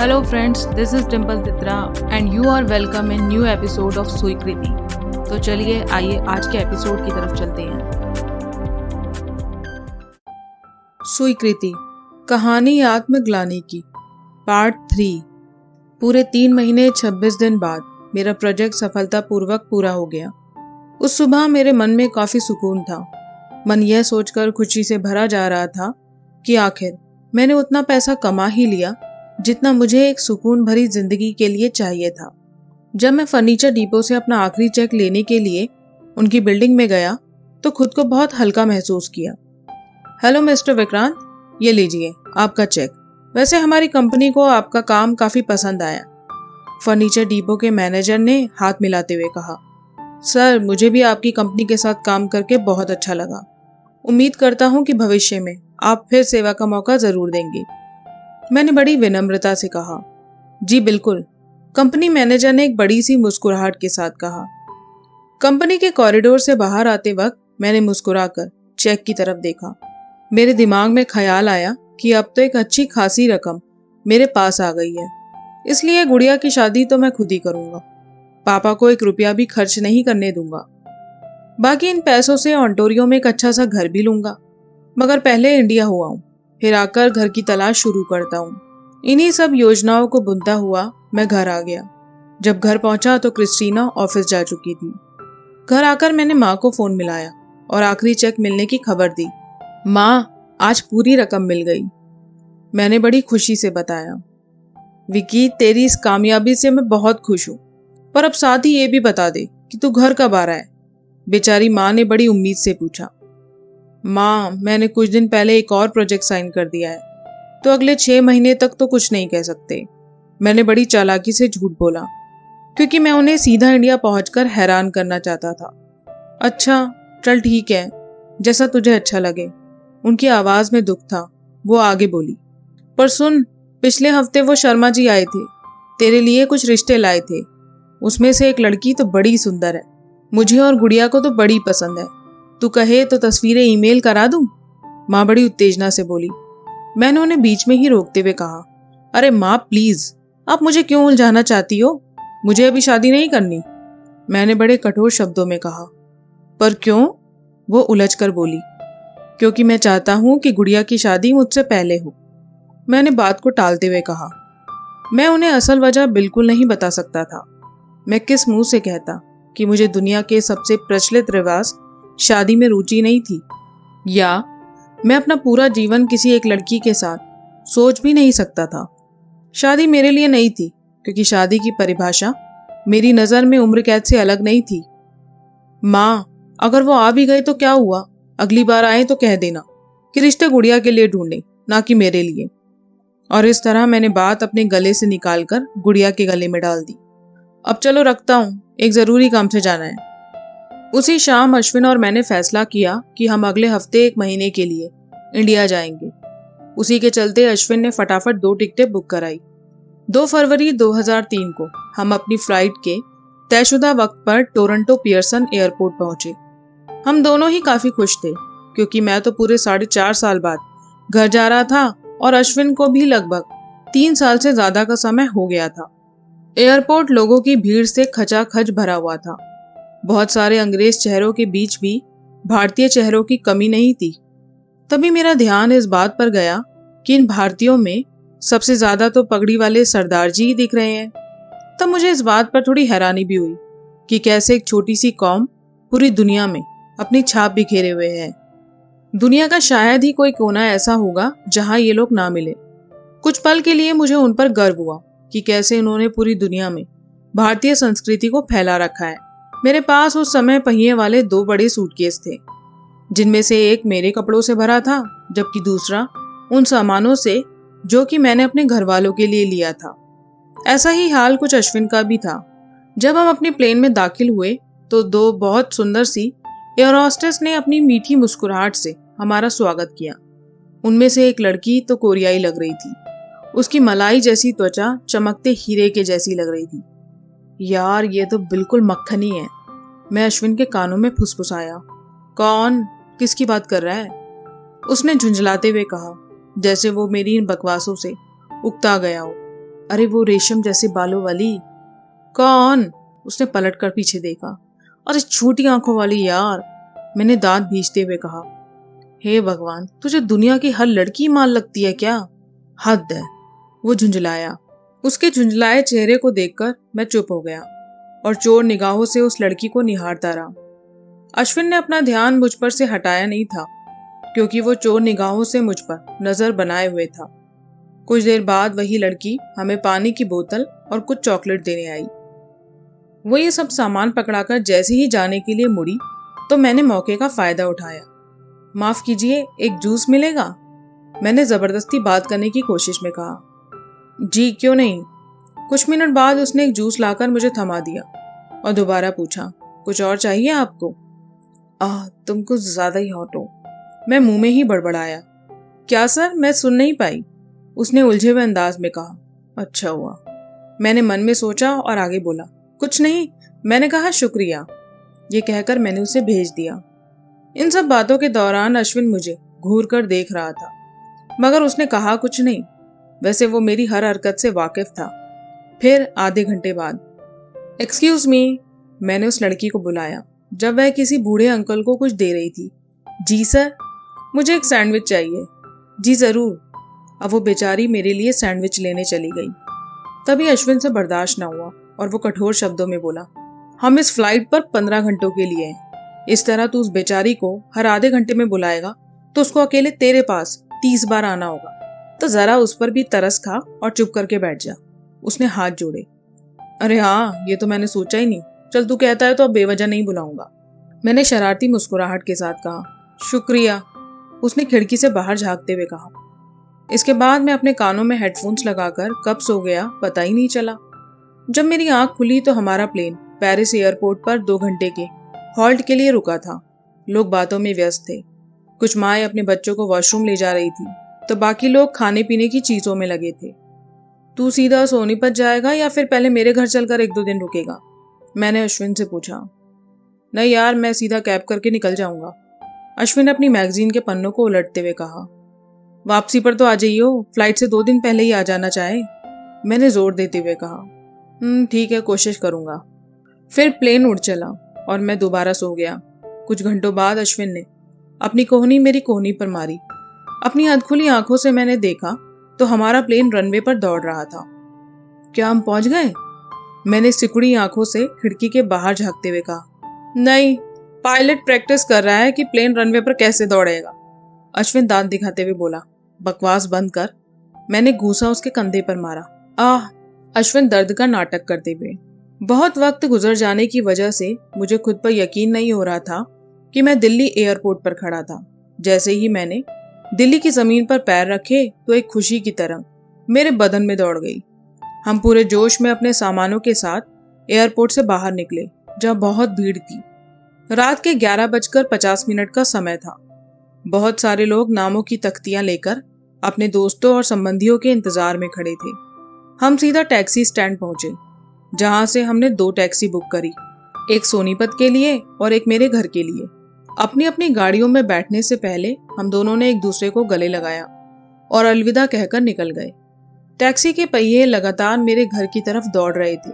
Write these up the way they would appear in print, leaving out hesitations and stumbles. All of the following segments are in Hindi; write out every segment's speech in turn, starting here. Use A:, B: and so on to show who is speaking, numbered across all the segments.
A: Hello friends, this is Dimple Titra and you are welcome in new episode of स्वीकृति। तो चलिए आइए आज के एपिसोड की तरफ चलते हैं। स्वीकृति, कहानी आत्मग्लानि की, पार्ट 3। पूरे 3 महीने 26 दिन बाद मेरा प्रोजेक्ट सफलतापूर्वक पूरा हो गया। उस सुबह मेरे मन में काफी सुकून था। मन यह सोचकर खुशी से भरा जा रहा था कि आखिर मैंने उतना पैसा कमा ही लिया जितना मुझे एक सुकून भरी जिंदगी के लिए चाहिए था। जब मैं फर्नीचर डिपो से अपना आखिरी चेक लेने के लिए उनकी बिल्डिंग में गया तो खुद को बहुत हल्का महसूस किया। हेलो मिस्टर विक्रांत, ये लीजिए आपका चेक। वैसे हमारी कंपनी को आपका काम काफी पसंद आया। फर्नीचर डिपो के मैनेजर ने हाथ मिलाते हुए कहा। सर, मुझे भी आपकी कंपनी के साथ काम करके बहुत अच्छा लगा। उम्मीद करता हूँ कि भविष्य में आप फिर सेवा का मौका जरूर देंगे। मैंने बड़ी विनम्रता से कहा। जी बिल्कुल, कंपनी मैनेजर ने एक बड़ी सी मुस्कुराहट के साथ कहा। कंपनी के कॉरिडोर से बाहर आते वक्त मैंने मुस्कुराकर चेक की तरफ देखा। मेरे दिमाग में ख्याल आया कि अब तो एक अच्छी खासी रकम मेरे पास आ गई है, इसलिए गुड़िया की शादी तो मैं खुद ही करूंगा। पापा को 1 रुपया भी खर्च नहीं करने दूंगा। बाकी इन पैसों से ओंटारियो में एक अच्छा सा घर भी लूंगा, मगर पहले इंडिया हुआ हूँ, फिर आकर घर की तलाश शुरू करता हूँ। इन्हीं सब योजनाओं को बुनता हुआ मैं घर आ गया। जब घर पहुंचा तो क्रिस्टीना ऑफिस जा चुकी थी। घर आकर मैंने माँ को फोन मिलाया और आखिरी चेक मिलने की खबर दी। माँ, आज पूरी रकम मिल गई, मैंने बड़ी खुशी से बताया। विकी, तेरी इस कामयाबी से मैं बहुत खुश हूँ, पर अब साथ ही ये भी बता दे कि तू घर कब आ रहा है? बेचारी माँ ने बड़ी उम्मीद से पूछा। माँ, मैंने कुछ दिन पहले एक और प्रोजेक्ट साइन कर दिया है, तो अगले 6 महीने तक तो कुछ नहीं कह सकते। मैंने बड़ी चालाकी से झूठ बोला, क्योंकि मैं उन्हें सीधा इंडिया पहुंचकर हैरान करना चाहता था। अच्छा, चल ठीक है, जैसा तुझे अच्छा लगे। उनकी आवाज में दुख था। वो आगे बोली, पर सुन, पिछले हफ्ते वो शर्मा जी आए थे, तेरे लिए कुछ रिश्ते लाए थे। उसमें से एक लड़की तो बड़ी सुंदर है, मुझे और गुड़िया को तो बड़ी पसंद है। तू कहे तो तस्वीरें ईमेल करा दूं? माँ बड़ी उत्तेजना से बोली। मैंने उन्हें बीच में ही रोकते हुए कहा, अरे माँ प्लीज, आप मुझे क्यों उलझाना चाहती हो? मुझे अभी शादी नहीं करनी, मैंने बड़े कठोर शब्दों में कहा। पर क्यों? वो उलझ कर बोली। क्योंकि मैं चाहता हूं कि गुड़िया की शादी मुझसे पहले हो, मैंने बात को टालते हुए कहा। मैं उन्हें असल वजह बिल्कुल नहीं बता सकता था। मैं किस मुंह से कहता कि मुझे दुनिया के सबसे प्रचलित रिवाज शादी में रुचि नहीं थी, या मैं अपना पूरा जीवन किसी एक लड़की के साथ सोच भी नहीं सकता था। शादी मेरे लिए नहीं थी, क्योंकि शादी की परिभाषा मेरी नजर में उम्र कैद से अलग नहीं थी। माँ, अगर वो आ भी गए तो क्या हुआ? अगली बार आए तो कह देना कि रिश्ते गुड़िया के लिए ढूंढे, ना कि मेरे लिए। और इस तरह मैंने बात अपने गले से निकालकर गुड़िया के गले में डाल दी। अब चलो रखता हूँ, एक जरूरी काम से जाना है। उसी शाम अश्विन और मैंने फैसला किया कि हम अगले हफ्ते 1 महीने के लिए इंडिया जाएंगे। उसी के चलते अश्विन ने फटाफट 2 टिकटें बुक कराई। 2 फरवरी 2003 को हम अपनी फ्लाइट के तयशुदा वक्त पर टोरंटो पियर्सन एयरपोर्ट पहुंचे। हम दोनों ही काफी खुश थे, क्योंकि मैं तो पूरे 4.5 साल बाद घर जा रहा था और अश्विन को भी लगभग 3 साल से ज्यादा का समय हो गया था। एयरपोर्ट लोगों की भीड़ से खचाखच भरा हुआ था। बहुत सारे अंग्रेज चेहरों के बीच भी भारतीय चेहरों की कमी नहीं थी। तभी मेरा ध्यान इस बात पर गया कि इन भारतीयों में सबसे ज्यादा तो पगड़ी वाले सरदार जी ही दिख रहे हैं। तब मुझे इस बात पर थोड़ी हैरानी भी हुई कि कैसे एक छोटी सी कौम पूरी दुनिया में अपनी छाप बिखेरे हुए है। दुनिया का शायद ही कोई कोना ऐसा होगा जहां ये लोग ना मिले। कुछ पल के लिए मुझे उन पर गर्व हुआ कि कैसे उन्होंने पूरी दुनिया में भारतीय संस्कृति को फैला रखा है। मेरे पास उस समय पहिए वाले 2 बड़े सूटकेस थे, जिनमें से एक मेरे कपड़ों से भरा था, जबकि दूसरा उन सामानों से जो कि मैंने अपने घर वालों के लिए लिया था। ऐसा ही हाल कुछ अश्विन का भी था। जब हम अपने प्लेन में दाखिल हुए तो 2 बहुत सुंदर सी एयर होस्टेस ने अपनी मीठी मुस्कुराहट से हमारा स्वागत किया। उनमें से एक लड़की तो कोरियाई लग रही थी। उसकी मलाई जैसी त्वचा चमकते हीरे के जैसी लग रही थी। यार, ये तो बिल्कुल मक्खनी है, मैं अश्विन के कानों में फुसफुसाया। कौन? किसकी बात कर रहा है? उसने झुंझलाते हुए कहा, जैसे वो मेरी इन बकवासों से उकता गया हो। अरे वो रेशम जैसे बालों वाली। कौन? उसने पलटकर पीछे देखा। अरे छोटी आंखों वाली यार, मैंने दांत भींचते हुए कहा। हे भगवान, तुझे दुनिया की हर लड़की माल लगती है क्या? हद है। वो झुंझलाया। उसके झुंझलाए चेहरे को देखकर मैं चुप हो गया और चोर निगाहों से उस लड़की को निहारता रहा। अश्विन ने अपना ध्यान मुझ पर से हटाया नहीं था, क्योंकि वो चोर निगाहों से मुझ पर नजर बनाए हुए था। कुछ देर बाद वही लड़की हमें पानी की बोतल और कुछ चॉकलेट देने आई। वो ये सब सामान पकड़ाकर जैसे ही जाने के लिए मुड़ी तो मैंने मौके का फायदा उठाया। माफ कीजिए, एक जूस मिलेगा? मैंने जबरदस्ती बात करने की कोशिश में कहा। जी क्यों नहीं। कुछ मिनट बाद उसने एक जूस लाकर मुझे थमा दिया और दोबारा पूछा, कुछ और चाहिए आपको? तुम कुछ ज्यादा ही हॉट हो। मैं मुंह में ही बड़बड़ाया। क्या सर? मैं सुन नहीं पाई। उसने उलझे हुए अंदाज में कहा। अच्छा हुआ, मैंने मन में सोचा और आगे बोला। कुछ नहीं, मैंने कहा शुक्रिया। ये कहकर मैंने उसे भेज दिया। इन सब बातों के दौरान अश्विन मुझे घूर कर देख रहा था, मगर उसने कहा कुछ नहीं। वैसे वो मेरी हर हरकत से वाकिफ था। फिर आधे घंटे बाद, एक्सक्यूज मी, मैंने उस लड़की को बुलाया जब वह किसी बूढ़े अंकल को कुछ दे रही थी। जी सर, मुझे एक सैंडविच चाहिए। जी जरूर। अब वो बेचारी मेरे लिए सैंडविच लेने चली गई। तभी अश्विन से बर्दाश्त न हुआ और वो कठोर शब्दों में बोला, हम इस फ्लाइट पर 15 घंटों के लिए हैं। इस तरह तू उस बेचारी को हर आधे घंटे में बुलाएगा तो उसको अकेले तेरे पास 30 बार आना होगा। तो जरा उस पर भी तरस खा और चुप करके बैठ जा। उसने हाथ जोड़े। अरे हाँ, ये तो मैंने सोचा ही नहीं। चल तू कहता है तो अब बेवजह नहीं बुलाऊंगा। मैंने शरारती मुस्कुराहट के साथ कहा। शुक्रिया, उसने खिड़की से बाहर झांकते हुए कहा। इसके बाद मैं अपने कानों में हेडफोन्स लगाकर कब सो गया पता ही नहीं चला। जब मेरी आंख खुली तो हमारा प्लेन पेरिस एयरपोर्ट पर 2 घंटे के हॉल्ट के लिए रुका था। लोग बातों में व्यस्त थे। कुछ माएं अपने बच्चों को वॉशरूम ले जा रही थी तो बाकी लोग खाने पीने की चीजों में लगे थे। तू सीधा सोनीपत जाएगा या फिर पहले मेरे घर चलकर 1-2 दिन रुकेगा? मैंने अश्विन से पूछा। नहीं यार, मैं सीधा कैब करके निकल जाऊंगा, अश्विन ने अपनी मैगजीन के पन्नों को उलटते हुए कहा। वापसी पर तो आ जाइयो, फ्लाइट से 2 दिन पहले ही आ जाना चाहे, मैंने जोर देते हुए कहा। ठीक है, कोशिश करूंगा। फिर प्लेन उड़ चला और मैं दोबारा सो गया। कुछ घंटों बाद अश्विन ने अपनी कोहनी मेरी कोहनी पर मारी। अपनी अधखुली आंखों से मैंने देखा तो हमारा प्लेन रनवे पर दौड़ रहा था। क्या हम पहुंच गए? मैंने सिकुड़ी आंखों से खिड़की के बाहर झांकते हुए कहा। नहीं, पायलट प्रैक्टिस कर रहा है कि प्लेन रनवे पर कैसे दौड़ेगा, अश्विन दांत दिखाते हुए बोला। बकवास बंद कर, मैंने घूंसा उसके कंधे पर मारा। अश्विन दर्द का नाटक करते हुए। बहुत वक्त गुजर जाने की वजह से मुझे खुद पर यकीन नहीं हो रहा था कि मैं दिल्ली एयरपोर्ट पर खड़ा था। जैसे ही मैंने दिल्ली की जमीन पर पैर रखे तो एक खुशी की तरंग मेरे बदन में दौड़ गई। हम पूरे जोश में अपने सामानों के साथ एयरपोर्ट से बाहर निकले, जहाँ बहुत भीड़ थी। रात के 11:50 का समय था। बहुत सारे लोग नामों की तख्तियां लेकर अपने दोस्तों और संबंधियों के इंतजार में खड़े थे। हम सीधा टैक्सी स्टैंड पहुंचे, जहां से हमने 2 टैक्सी बुक करी, एक सोनीपत के लिए और एक मेरे घर के लिए। अपनी अपनी गाड़ियों में बैठने से पहले हम दोनों ने एक दूसरे को गले लगाया और अलविदा कहकर निकल गए। टैक्सी के पहिए लगातार मेरे घर की तरफ दौड़ रहे थे।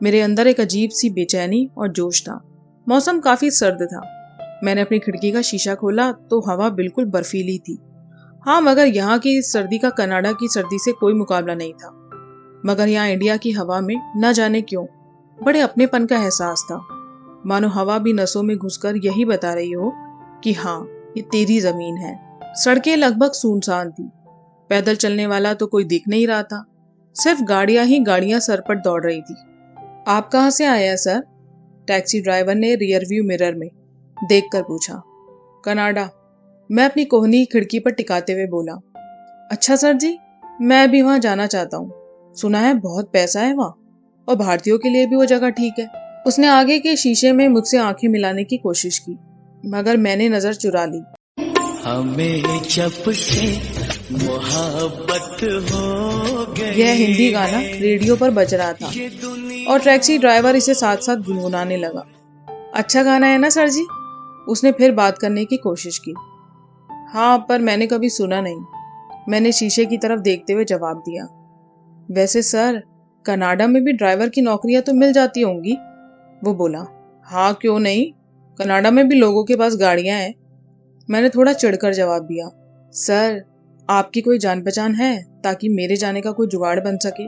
A: मेरे अंदर एक अजीब सी बेचैनी और जोश था। मौसम काफी सर्द था। मैंने अपनी खिड़की का शीशा खोला तो हवा बिल्कुल बर्फीली थी। हाँ, मगर यहाँ की सर्दी का कनाडा की सर्दी से कोई मुकाबला नहीं था। मगर यहाँ इंडिया की हवा में न जाने क्यों बड़े अपनेपन का एहसास था, मानो हवा भी नसों में घुसकर यही बता रही हो कि हाँ, ये तेरी जमीन है। सड़कें लगभग सुनसान थी। पैदल चलने वाला तो कोई दिख नहीं रहा था, सिर्फ गाड़ियां ही गाड़ियां सर पर दौड़ रही थी। आप कहाँ से आए हैं सर? टैक्सी ड्राइवर ने रियर व्यू मिरर में देखकर पूछा। कनाडा, मैं अपनी कोहनी खिड़की पर टिकाते हुए बोला। अच्छा सर जी, मैं भी वहां जाना चाहता हूँ। सुना है बहुत पैसा है वहाँ, और भारतीयों के लिए भी वो जगह ठीक है। उसने आगे के शीशे में मुझसे आंखें मिलाने की कोशिश की, मगर मैंने नजर चुरा ली। हमें जब से मोहब्बत हो गई। यह हिंदी गाना रेडियो पर बज रहा था और टैक्सी ड्राइवर इसे साथ साथ गुनगुनाने लगा। अच्छा गाना है ना सर जी? उसने फिर बात करने की कोशिश की। हाँ, पर मैंने कभी सुना नहीं, मैंने शीशे की तरफ देखते हुए जवाब दिया। वैसे सर, कनाडा में भी ड्राइवर की नौकरियां तो मिल जाती होंगी। वो बोला, हाँ क्यों नहीं, कनाडा में भी लोगों के पास गाड़ियां हैं। मैंने थोड़ा चिढ़कर जवाब दिया, सर आपकी कोई जान पहचान है ताकि मेरे जाने का कोई जुगाड़ बन सके।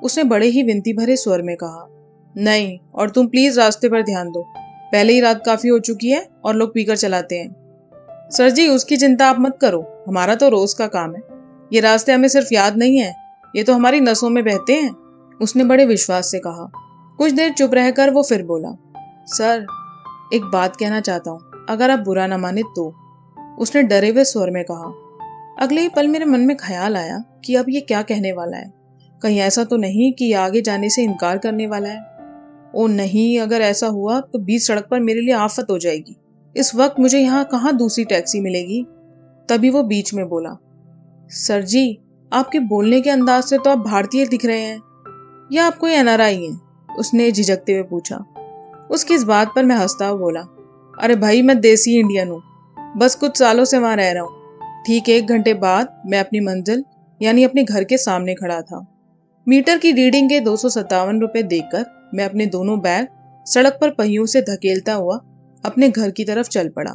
A: उसने बड़े ही विनती भरे स्वर में कहा, नहीं, और तुम प्लीज रास्ते पर ध्यान दो, पहले ही रात काफी हो चुकी है और लोग पीकर चलाते हैं। सर जी उसकी चिंता आप मत करो, हमारा तो रोज का काम है। ये रास्ते हमें सिर्फ याद नहीं है, ये तो हमारी नसों में बहते हैं। उसने बड़े विश्वास से कहा। कुछ देर चुप रहकर वो फिर बोला, सर एक बात कहना चाहता हूँ, अगर आप बुरा न माने तो। उसने डरे हुए स्वर में कहा। अगले ही पल मेरे मन में ख्याल आया कि अब ये क्या कहने वाला है। कहीं ऐसा तो नहीं कि ये आगे जाने से इनकार करने वाला है। ओ नहीं, अगर ऐसा हुआ तो बीच सड़क पर मेरे लिए आफत हो जाएगी। इस वक्त मुझे यहाँ कहाँ दूसरी टैक्सी मिलेगी। तभी वो बीच में बोला, सर जी आपके बोलने के अंदाज से तो आप भारतीय दिख रहे हैं, या आप कोई एनआरआई हैं? उसने झिझकते हुए पूछा। उसकी इस बात पर मैं हंसता हुआ बोला, अरे भाई मैं देसी इंडियन हूँ, बस कुछ सालों से वहां रह रहा हूँ। ठीक 1 घंटे बाद मैं अपनी मंजिल यानी अपने घर के सामने खड़ा था। मीटर की रीडिंग के 257 रुपए देकर मैं अपने दोनों बैग सड़क पर पहियों से धकेलता हुआ अपने घर की तरफ चल पड़ा।